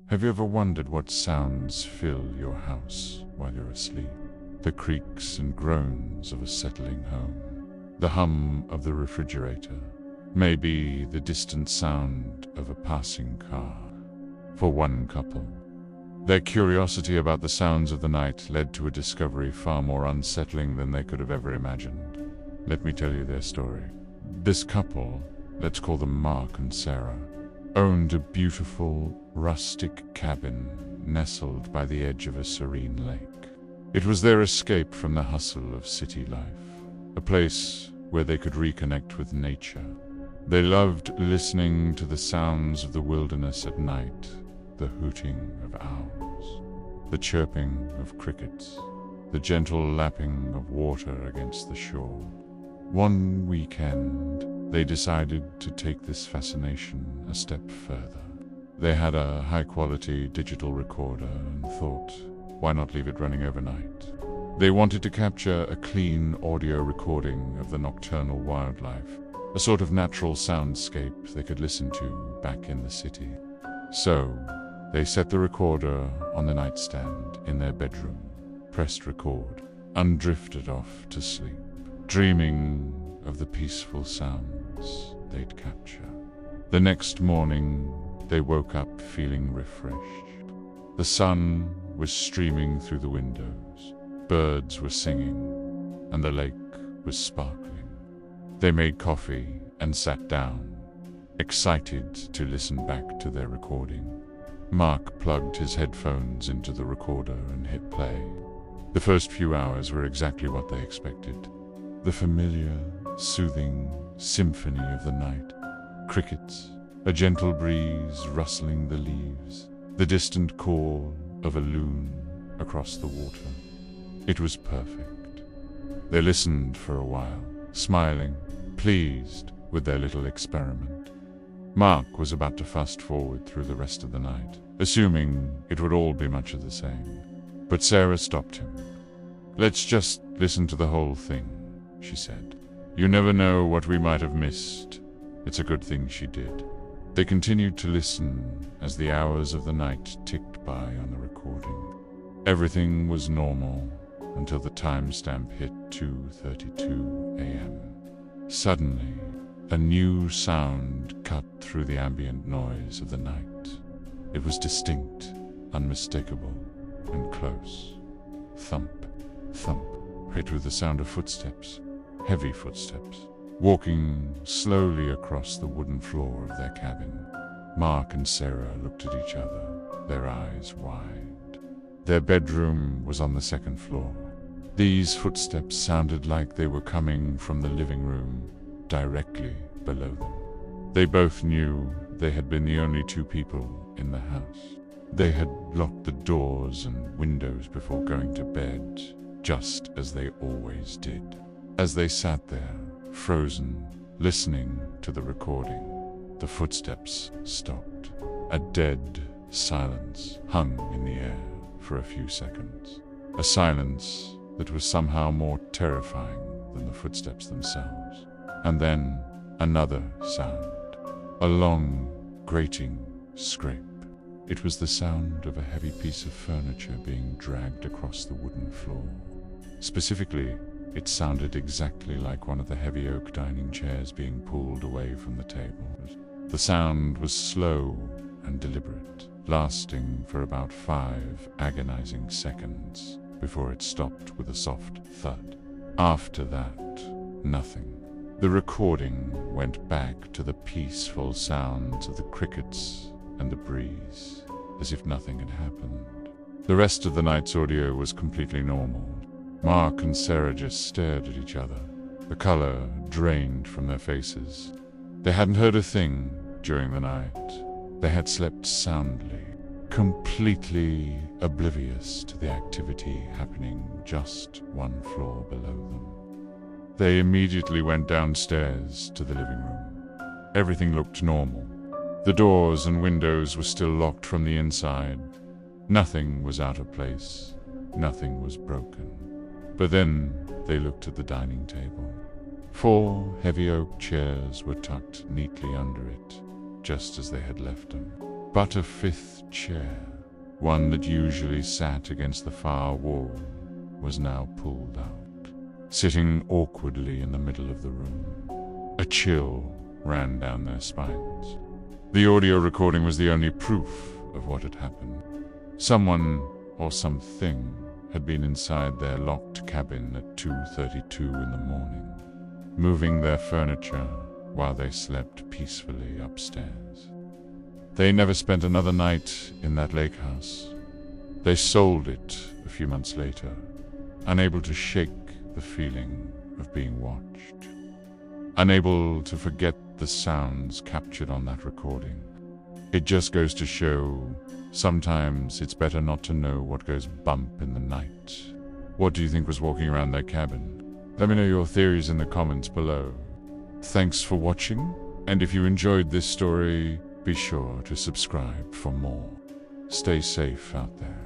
Have you ever wondered what sounds fill your house while you're asleep? The creaks and groans of a settling home, the hum of the refrigerator, maybe the distant sound of a passing car. For one couple, their curiosity about the sounds of the night led to a discovery far more unsettling than they could have ever imagined. Let me tell you their story. This couple, let's call them Mark and Sarah, owned a beautiful, rustic cabin nestled by the edge of a serene lake. It was their escape from the hustle of city life, a place where they could reconnect with nature. They loved listening to the sounds of the wilderness at night, the hooting of owls, the chirping of crickets, the gentle lapping of water against the shore. One weekend, they decided to take this fascination a step further. They had a high-quality digital recorder and thought, why not leave it running overnight? They wanted to capture a clean audio recording of the nocturnal wildlife, a sort of natural soundscape they could listen to back in the city. So, they set the recorder on the nightstand in their bedroom, pressed record, and drifted off to sleep, dreaming of the peaceful sounds they'd capture. The next morning, they woke up feeling refreshed. The sun was streaming through the windows, birds were singing, and the lake was sparkling. They made coffee and sat down, excited to listen back to their recording. Mark plugged his headphones into the recorder and hit play. The first few hours were exactly what they expected. The familiar, soothing symphony of the night. Crickets, a gentle breeze rustling the leaves, the distant call of a loon across the water. It was perfect. They listened for a while, smiling, pleased with their little experiment. Mark was about to fast forward through the rest of the night, assuming it would all be much of the same. But Sarah stopped him. "Let's just listen to the whole thing," she said. "You never know what we might have missed." It's a good thing she did. They continued to listen as the hours of the night ticked by on the recording. Everything was normal until the timestamp hit 2:32 a.m. Suddenly, a new sound cut through the ambient noise of the night. It was distinct, unmistakable, and close. Thump, thump. It was the sound of footsteps, heavy footsteps, walking slowly across the wooden floor of their cabin. Mark and Sarah looked at each other, their eyes wide. Their bedroom was on the second floor. These footsteps sounded like they were coming from the living room, directly below them. They both knew they had been the only two people in the house. They had locked the doors and windows before going to bed, just as they always did. As they sat there, frozen, listening to the recording, the footsteps stopped. A dead silence hung in the air for a few seconds. A silence that was somehow more terrifying than the footsteps themselves. And then another sound. A long, grating scrape. It was the sound of a heavy piece of furniture being dragged across the wooden floor. Specifically, it sounded exactly like one of the heavy oak dining chairs being pulled away from the table. The sound was slow and deliberate, lasting for about 5 agonizing seconds before it stopped with a soft thud. After that, nothing. The recording went back to the peaceful sounds of the crickets and the breeze, as if nothing had happened. The rest of the night's audio was completely normal. Mark and Sarah just stared at each other, the color drained from their faces. They hadn't heard a thing during the night. They had slept soundly, completely oblivious to the activity happening just one floor below them. They immediately went downstairs to the living room. Everything looked normal. The doors and windows were still locked from the inside. Nothing was out of place. Nothing was broken. But then they looked at the dining table. 4 heavy oak chairs were tucked neatly under it, just as they had left them. But a fifth chair, one that usually sat against the far wall, was now pulled out, sitting awkwardly in the middle of the room. A chill ran down their spines. The audio recording was the only proof of what had happened. Someone, or something, had been inside their locked cabin at 2:32 in the morning, moving their furniture while they slept peacefully upstairs. They never spent another night in that lake house. They sold it a few months later, unable to shake the feeling of being watched, unable to forget the sounds captured on that recording. It just goes to show, sometimes it's better not to know what goes bump in the night. What do you think was walking around their cabin? Let me know your theories in the comments below. Thanks for watching, and if you enjoyed this story, be sure to subscribe for more. Stay safe out there.